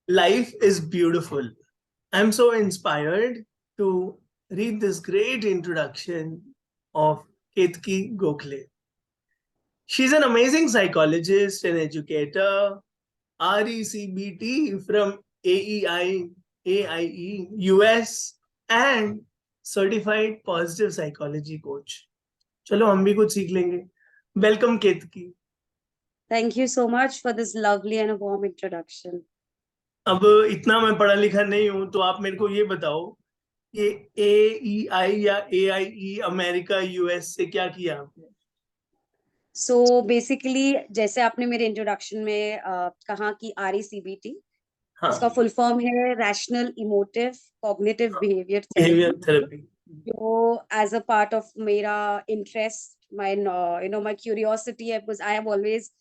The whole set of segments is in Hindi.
Life is beautiful. I'm so inspired to read this great introduction of Ketki Gokhale. She's an amazing psychologist and educator, RECBT from AIE, US, and certified positive psychology coach. चलो हम भी कुछ सीख लेंगे. Welcome Ketki. Thank you so much for this lovely and a warm introduction. अब इतना मैं पढ़ा लिखा नहीं हूं, तो आप मेरे को ये बताओ, ये AEI या AIE अमेरिका यूएस से क्या किया आपने? So basically, जैसे आपने मेरे इंट्रोडक्शन में कहा कि RECBT, हाँ, उसका फुल फॉर्म है rational emotive cognitive behaviour behaviour therapy, therapy. जो एज अ पार्ट ऑफ मेरा interest, my curiosity, because I have always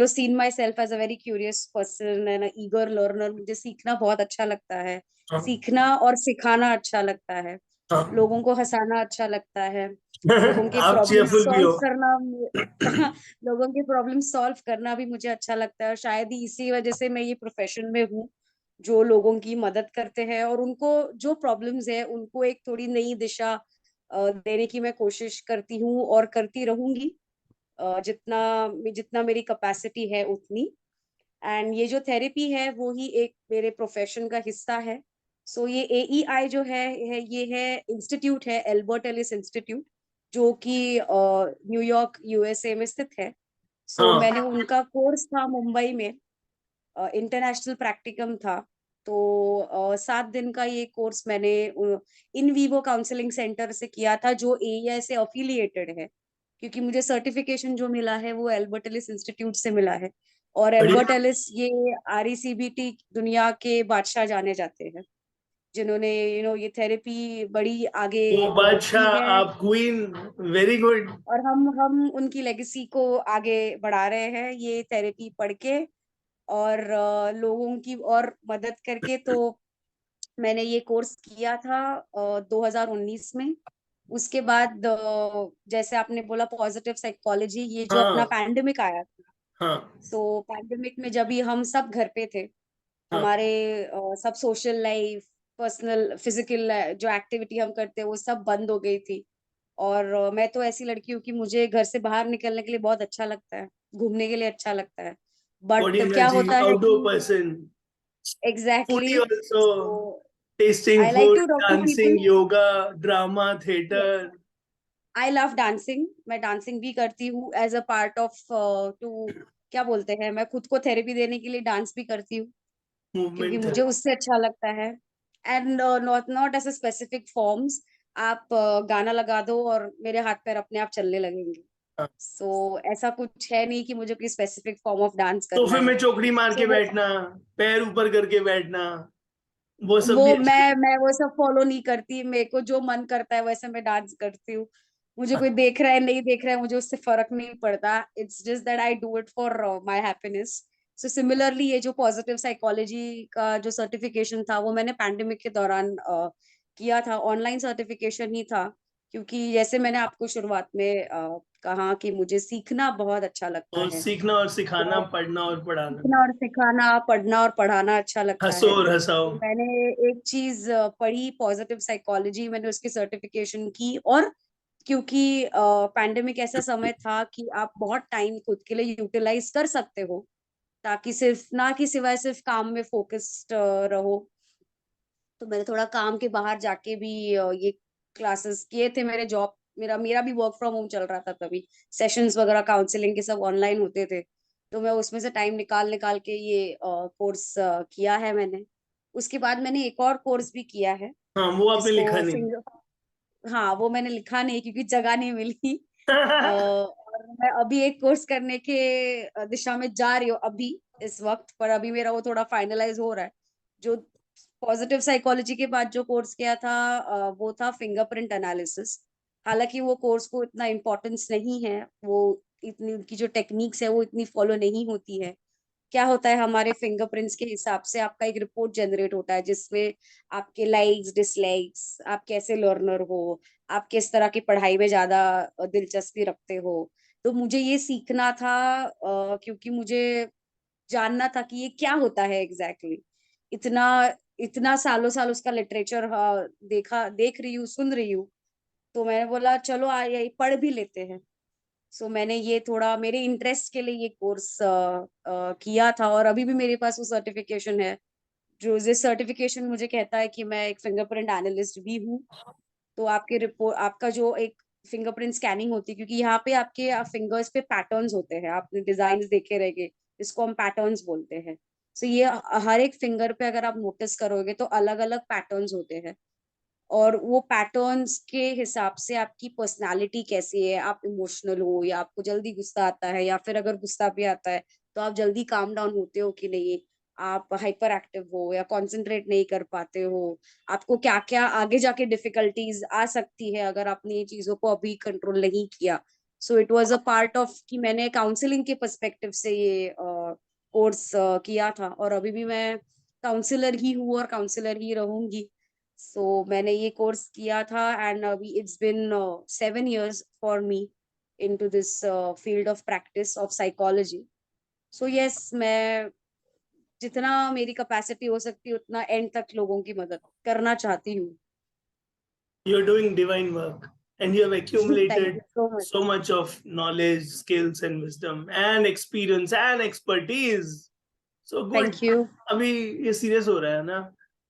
seen myself as a very curious person and an eager learner. मुझे सीखना बहुत अच्छा लगता है, हाँ, सीखना और सिखाना अच्छा लगता है, हाँ. लोगों को हंसाना अच्छा लगता है, लोगों के आप प्रॉब्लम चीयरफुल भी सॉल्व हो. करना लोगों के प्रॉब्लम सॉल्व करना भी मुझे अच्छा लगता है, और शायद ही इसी वजह से मैं ये प्रोफेशन में हूँ, जो लोगों की मदद करते हैं और उनको जो प्रॉब्लम्स है उनको एक थोड़ी नई दिशा देने की मैं कोशिश करती हूँ और करती रहूंगी, जितना जितना मेरी कैपेसिटी है उतनी। एंड ये जो थेरेपी है वो ही एक मेरे प्रोफेशन का हिस्सा है। सो ये AEI जो है ये है इंस्टीट्यूट है, एल्बर्ट एलिस इंस्टीट्यूट, जो कि न्यूयॉर्क USA में स्थित है। सो हाँ, मैंने उनका कोर्स था मुंबई में, इंटरनेशनल प्रैक्टिकम था। तो 7 दिन का ये कोर्स मैंने इन वीवो काउंसलिंग सेंटर से किया था, जो AEI से अफिलिएटेड है, क्योंकि मुझे सर्टिफिकेशन जो मिला है वो एल्बर्ट एलिस इंस्टीट्यूट से मिला है। और एल्बर्ट बढ़िया. एलिस ये RECBT दुनिया के बादशाह जाने जाते हैं, जिन्होंने ये थेरेपी बड़ी आगे वो की बादशाह, है। आप क्वीन. Very good. और हम उनकी लेगेसी को आगे बढ़ा रहे हैं ये थेरेपी पढ़ के और लोगों की और मदद करके। तो मैंने ये कोर्स किया था 2019 में। उसके बाद जैसे आपने बोला पॉजिटिव साइकोलॉजी, ये जो अपना हाँ, पैंडेमिक आया था, हाँ, तो पैंडेमिक में जब भी हम सब घर पे थे, हाँ. हमारे सब सोशल लाइफ, पर्सनल फिजिकल जो एक्टिविटी हम करते हैं वो सब बंद हो गई थी। और मैं तो ऐसी लड़की हूँ कि मुझे घर से बाहर निकलने के लिए बहुत अच्छा लगता है, घूमने के लिए अच्छा लगता है। What बट do you क्या imagine? होता है Outdoor कि person. Exactly Foodie also. so Tasting I like food, to talk to dancing, people. yoga, drama, Yes, theater. I love dancing. मैं डांसिंग भी करती हूँ as a part of to, क्या बोलते हैं, मैं खुद को थेरेपी देने के लिए डांस भी करती हूँ, क्योंकि Movement मुझे therapy. उससे अच्छा लगता है। And not not as a specific forms. आप गाना लगा दो और मेरे हाथ पैर अपने आप चलने लगेंगे। हाँ. सो ऐसा कुछ है नहीं कि मुझे कोई स्पेसिफिक फॉर्म ऑफ डांस करना सोफे है। में चौकड़ी मार के सो वो बैठना, पैर ऊपर करके बैठना, वो सब वो भी अच्छा मैं वो सब फॉलो नहीं करती। मेरे को जो मन करता है वैसे मैं डांस करती हूँ। मुझे है. कोई देख रहा है नहीं देख रहा है मुझे उससे फर्क नहीं पड़ता। It's just that I do it for my happiness. So similarly ये जो पॉजिटिव साइकोलॉजी का जो सर्टिफिकेशन था वो मैंने पैंडेमिक के दौरान किया था। ऑनलाइन सर्टिफिकेशन ही था, क्योंकि जैसे मैंने आपको शुरुआत में कहा कि मुझे सीखना बहुत अच्छा लगता और है। सीखना और सिखाना, तो पढ़ना और पढ़ाना. सीखना और सिखाना, पढ़ना और पढ़ाना अच्छा लगता हंसो है। और हंसाओ. तो मैंने एक चीज पढ़ी पॉजिटिव साइकोलॉजी, मैंने उसकी सर्टिफिकेशन की। और क्योंकि पैंडेमिक ऐसा समय था कि आप बहुत टाइम खुद के लिए यूटिलाइज कर सकते हो, ताकि सिर्फ ना कि सिवाय सिर्फ काम में फोकस्ड रहो। तो मैंने थोड़ा काम के बाहर जाके भी ये क्लासेस किए थे। मेरे जॉब मेरा मेरा भी वर्क फ्रॉम होम चल रहा था तभी, सेशंस वगैरह काउंसलिंग के सब ऑनलाइन होते थे। तो मैं उसमें से टाइम निकाल निकाल के ये कोर्स किया है मैंने। उसके बाद मैंने एक और कोर्स भी किया है, हाँ, वो आपने जिसको लिखा नहीं. फिंगर, हाँ वो मैंने लिखा नहीं क्योंकि जगह नहीं मिली। और मैं अभी एक कोर्स करने के दिशा में जा रही हूँ अभी इस वक्त, पर अभी मेरा वो थोड़ा फाइनलाइज हो रहा है। जो पॉजिटिव साइकोलॉजी के बाद जो कोर्स किया था वो था फिंगरप्रिंट एनालिसिस। हालांकि वो कोर्स को इतना इम्पोर्टेंस नहीं है, वो इतनी उनकी जो टेक्निक्स है वो इतनी फॉलो नहीं होती है। क्या होता है, हमारे फिंगरप्रिंट्स के हिसाब से आपका एक रिपोर्ट जनरेट होता है, जिसमें आपके लाइक्स डिसलाइक्स, आप कैसे लर्नर हो, आप किस तरह की पढ़ाई में ज्यादा दिलचस्पी रखते हो। तो मुझे ये सीखना था, क्योंकि मुझे जानना था कि ये क्या होता है एग्जैक्टली exactly. इतना इतना सालों साल उसका लिटरेचर देख रही हूँ, सुन रही हूँ, तो मैंने बोला चलो ये पढ़ भी लेते हैं। सो मैंने ये थोड़ा मेरे इंटरेस्ट के लिए ये कोर्स किया था, और अभी भी मेरे पास वो सर्टिफिकेशन है, जो जिस सर्टिफिकेशन मुझे कहता है कि मैं एक फिंगरप्रिंट एनालिस्ट भी हूँ। तो आपके रिपोर्ट, आपका जो एक फिंगरप्रिंट स्कैनिंग होती है, क्योंकि यहाँ पे आपके फिंगर्स पे पैटर्न्स होते हैं, आपने डिजाइन देखे रहेंगे, इसको हम पैटर्न्स बोलते हैं। सो ये हर एक फिंगर पे अगर आप नोटिस करोगे तो अलग अलग पैटर्न्स होते हैं, और वो पैटर्न्स के हिसाब से आपकी पर्सनालिटी कैसी है, आप इमोशनल हो या आपको जल्दी गुस्सा आता है, या फिर अगर गुस्सा भी आता है तो आप जल्दी काम डाउन होते हो कि नहीं, आप हाइपर एक्टिव हो या कंसंट्रेट नहीं कर पाते हो, आपको क्या क्या आगे जाके डिफिकल्टीज आ सकती है अगर आपने ये चीजों को अभी कंट्रोल नहीं किया। So it was a part of कि मैंने काउंसलिंग के पर्सपेक्टिव से ये कोर्स किया था, और अभी भी मैं काउंसलर ही हूँ और काउंसलर ही रहूंगी। सो मैंने ये कोर्स किया था, एंड अभी it's been 7 years for me into this field of practice of psychology. So yes, मैं जितना मेरी कैपेसिटी हो सकती है उतना एंड तक लोगों की मदद करना चाहती हूँ। You're doing divine work, and you have thank accumulated you so so much. much of knowledge, skills, and wisdom, and experience and expertise. So good. Thank you. अभी ये सीरियस हो रहा है ना,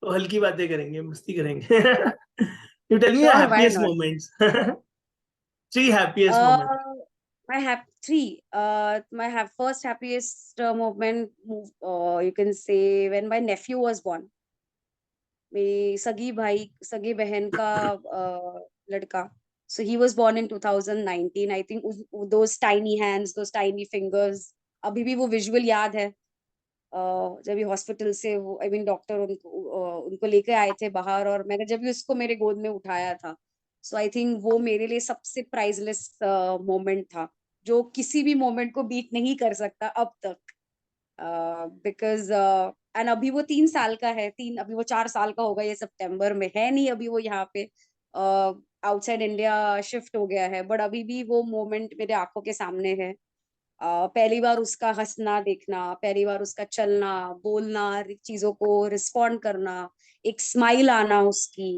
तो हल्की बातें करेंगे, मस्ती करेंगे. You tell me your sure, why happiest not. moments. Three happiest moments. I have three. My have first happiest moment, you can say, when my nephew was born. मेरी सगी भाई, सगी बहन का लड़का. So he was born in 2019. I think those tiny hands, those tiny fingers, अभी भी वो विजुअल याद है. जब भी हॉस्पिटल से वो, आई मीन डॉक्टर उनको लेके आए थे बाहर, और मैंने जब भी उसको मेरे गोद में उठाया था. सो आई थिंक वो मेरे लिए सबसे प्राइसलेस मोमेंट था, जो किसी भी मोमेंट को बीट नहीं कर सकता अब तक. बिकॉज एंड अभी वो 3 साल का है, अभी वो 4 साल का होगा, ये सितंबर में है नहीं अभी वो यहाँ पे, आउटसाइड इंडिया शिफ्ट हो गया है, बट अभी भी वो मोमेंट मेरे आंखों के सामने है. पहली बार उसका हंसना देखना, पहली बार उसका चलना, बोलना, चीजों को रिस्पॉन्ड करना, एक स्माइल आना उसकी,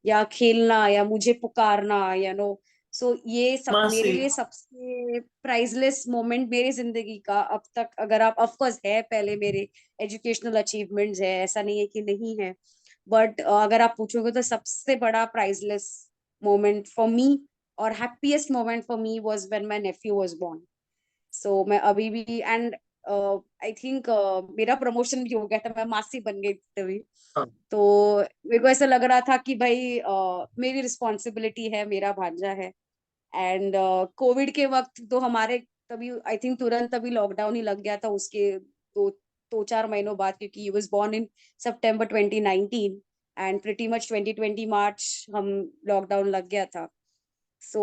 या खेलना, या मुझे पुकारना, या नो. सो ये सब मेरे मासी. लिए सबसे प्राइसलेस मोमेंट मेरी जिंदगी का अब तक. अगर आप, ऑफ कोर्स है, पहले मेरे एजुकेशनल अचीवमेंट्स है, ऐसा नहीं है कि नहीं है, बट अगर आप पूछोगे तो सबसे बड़ा प्राइसलेस मोमेंट फॉर मी और happiest moment for me was when my nephew was born. So मैं अभी भी, एंड आई थिंक मेरा प्रमोशन भी हो गया था, मैं मासी बन गई थी तभी. तो मेरे को ऐसा लग रहा था कि भाई मेरी रिस्पॉन्सिबिलिटी है, मेरा भांजा है. एंड कोविड के वक्त तो हमारे तभी आई थिंक तुरंत तभी लॉकडाउन ही लग गया था, उसके दो 2-4 महीनों बाद, क्योंकि he was born in September 2019, and pretty much 2020 March हम लॉकडाउन लग गया था. सो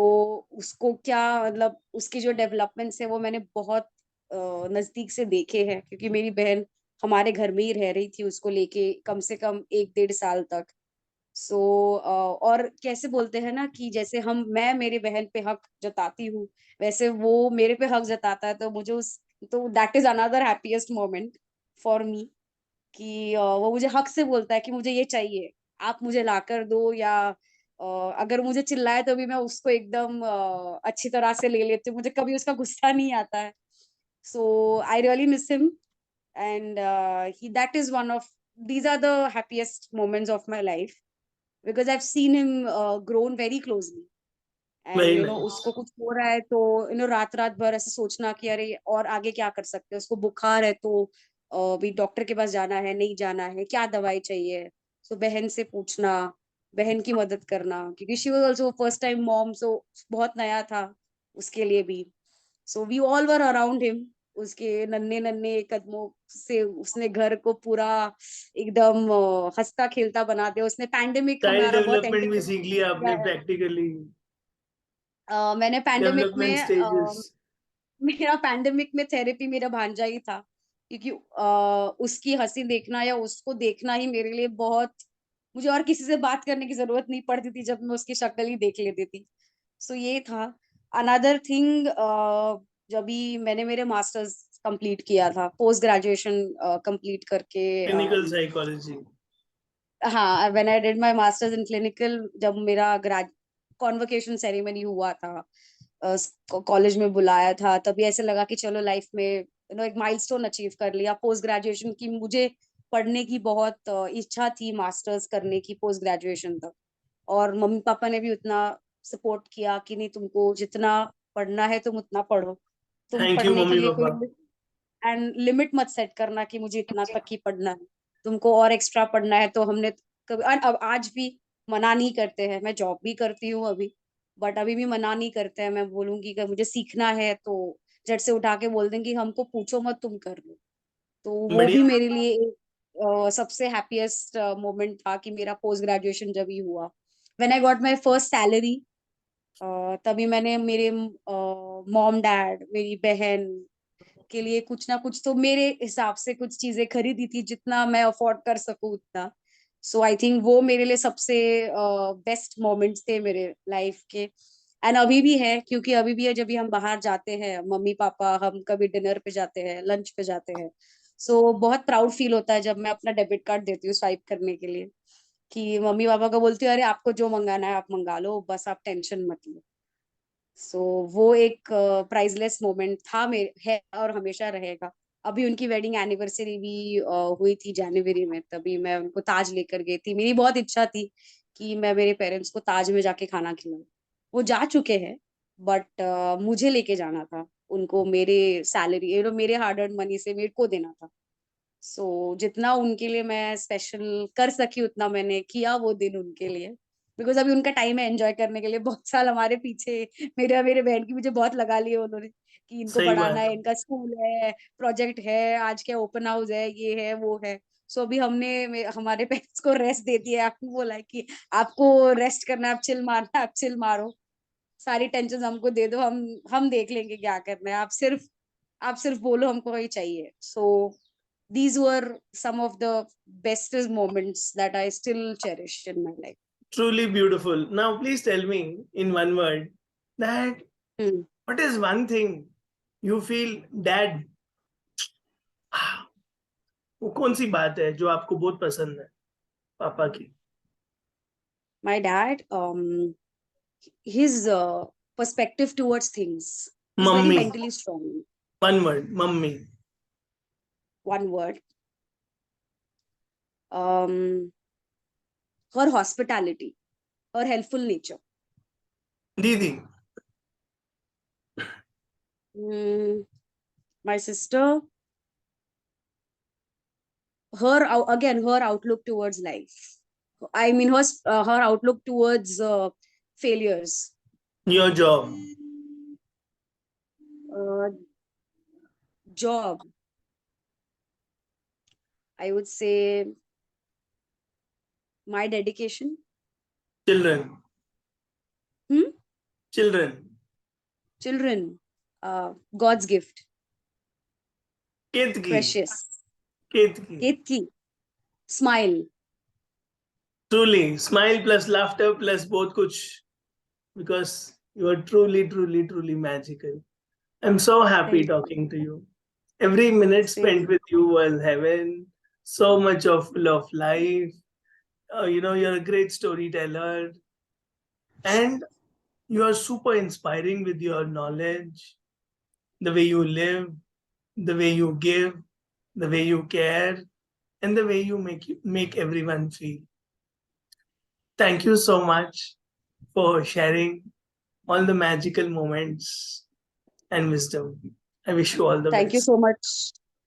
उसको क्या, मतलब उसकी जो डेवलपमेंट्स है वो मैंने बहुत नजदीक से देखे हैं, क्योंकि मेरी बहन हमारे घर में ही रह रही थी उसको लेके कम से कम 1-1.5 साल तक. सो और कैसे बोलते हैं ना कि जैसे मैं मेरी बहन पे हक जताती हूँ, वैसे वो मेरे पे हक जताता है, तो मुझे उस तो that is another happiest moment for मी, कि वो मुझे हक से बोलता है कि मुझे ये चाहिए, आप मुझे ला कर दो, या अगर मुझे चिल्लाए तो भी मैं उसको एकदम अच्छी तरह से ले लेती हूँ, मुझे कभी उसका गुस्सा नहीं आता है. So I really miss him, and he that is one of, these are the happiest moments of my life, because I've seen him grown very closely. And Very nice. उसको कुछ हो रहा है तो रात रात भर ऐसे सोचना कि अरे और आगे क्या कर सकते हैं, उसको बुखार है तो भी डॉक्टर के पास जाना है, नहीं जाना है, क्या दवाई चाहिए. सो बहन से पूछना, बहन की मदद करना, क्योंकि she was also first time mom, so बहुत नया था उसके लिए भी. So we all were around him, उसके नन्हे नन्हे कदमों से उसने घर को पूरा एकदम हंसता खेलता बना दिया. उसने पैंडेमिक चाइल्ड हमारा बहुत डेवलपमेंट भी सीख एंटरटेन लिया किया आपने है. प्रैक्टिकली. मैंने पैंडेमिक डेवलपमेंट में स्टेजेस. मेरा पैंडेमिक में थेरेपी मेरा भांजा ही था, क्योंकि उसकी हंसी देखना या उसको देखना ही मेरे लिए बहुत, मुझे और किसी से बात करने की जरूरत नहीं पड़ती थी जब मैं उसकी शक्ल ही देख लेती थी. सो ये था. अनदर थिंग, जब भी मैंने मेरे मास्टर्स कंप्लीट किया था, पोस्ट ग्रेजुएशन कंप्लीट करके क्लिनिकल साइकोलॉजी। हाँ, when I did my masters in clinical, जब मेरा कॉन्वोकेशन सेरेमनी हुआ था, कॉलेज में बुलाया था, तभी ऐसे लगा कि चलो लाइफ में एक माइलस्टोन अचीव कर लिया। पोस्ट ग्रेजुएशन की मुझे पढ़ने की बहुत इच्छा थी, मास्टर्स करने की पोस्ट ग्रेजुएशन तक, और मम्मी पापा ने भी उतना सपोर्ट किया कि नहीं, तुमको जितना पढ़ना है तुम उतना पढ़ो, तुम थैंक यू पढ़ने के मम्मी लिए पापा। कोई एंड लिमिट मत सेट करना कि मुझे इतना तक ही पढ़ना है, तुमको और एक्स्ट्रा पढ़ना है। तो हमने कभी, और अब आज भी मना नहीं करते हैं, मैं जॉब भी करती हूँ अभी, बट अभी भी मना नहीं करते हैं। मैं बोलूंगी कि मुझे सीखना है तो झट से उठा के बोल देंगे हमको पूछो मत, तुम कर लो। तो वो भी बढ़िया। मेरे लिए एक सबसे हैप्पीएस्ट मोमेंट था कि मेरा पोस्ट ग्रेजुएशन जब ही हुआ, when I got my first salary. तभी मैंने मेरे मॉम डैड, मेरी बहन के लिए कुछ ना कुछ तो मेरे हिसाब से कुछ चीजें खरीदी थी, जितना मैं अफोर्ड कर सकूं उतना। सो आई थिंक वो मेरे लिए सबसे बेस्ट मोमेंट्स थे मेरे लाइफ के। एंड अभी भी है, क्योंकि अभी भी है, जब भी हम बाहर जाते हैं मम्मी पापा, हम कभी डिनर पे जाते हैं, लंच पे जाते हैं, सो बहुत प्राउड फील होता है जब मैं अपना डेबिट कार्ड देती हूँ स्वाइप करने के लिए, कि मम्मी पापा को बोलती हूँ अरे आपको जो मंगाना है आप मंगा लो, बस आप टेंशन मत लो। सो वो एक प्राइजलेस मोमेंट था, मेरे है और हमेशा रहेगा। अभी उनकी वेडिंग एनिवर्सरी भी हुई थी जनवरी में, तभी मैं उनको ताज लेकर गई थी। मेरी बहुत इच्छा थी कि मैं मेरे पेरेंट्स को ताज में जाके खाना खिलाऊं। वो जा चुके हैं, बट मुझे लेके जाना था उनको, मेरे सैलरी मेरे हार्ड अर्न मनी से मेरे को देना था। सो जितना उनके लिए मैं स्पेशल कर सकी उतना मैंने किया वो दिन उनके लिए, बिकॉज अभी उनका टाइम है एंजॉय करने के लिए। बहुत साल हमारे पीछे, मेरे बहन की मुझे बहुत लगा लिए उन्होंने, कि इनको सही पढ़ाना बात है, है। इनका स्कूल है, प्रोजेक्ट है, आज क्या ओपन हाउस है, ये है वो है। सो अभी हमने हमारे पेरेंट्स को रेस्ट दे दिया है, आपको बोला है कि आपको रेस्ट करना है, आप चिल मारना है, आप चिल मारो, सारी टेंशन हमको दे दो, हम देख लेंगे क्या करना है, आप सिर्फ बोलो हमको वही चाहिए। सो these were some of the bestest moments that I still cherish in my life. Truly beautiful. Now please tell me in one word that Hmm. what is one thing you feel dad, वो कौन सी बात है जो आपको बहुत पसंद है पापा की? My dad, his perspective towards things, he's very mummy. mentally strong. One word, mummy. One word, um, her hospitality, her helpful nature. दीदी। My sister, her outlook towards life. I mean, her outlook towards failures. Your job. Uh, Job, I would say my dedication. Children. Hmm? Children. Children, God's gift, Ketki. precious. Ketki. Ketki, smile. Truly, smile plus laughter plus both kuch, because you are truly, truly, truly magical. I'm so happy Thank talking to you. Every minute Same. spent with you was heaven. So much of full of life. You're a great storyteller, and you are super inspiring with your knowledge, the way you live, the way you give, the way you care, and the way you make everyone feel. Thank you so much for sharing all the magical moments and wisdom. I wish you all the Thank you best. so much.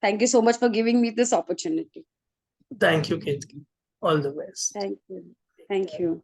Thank you so much for giving me this opportunity. Thank you, Ketki. All the best. Thank you. Thank you.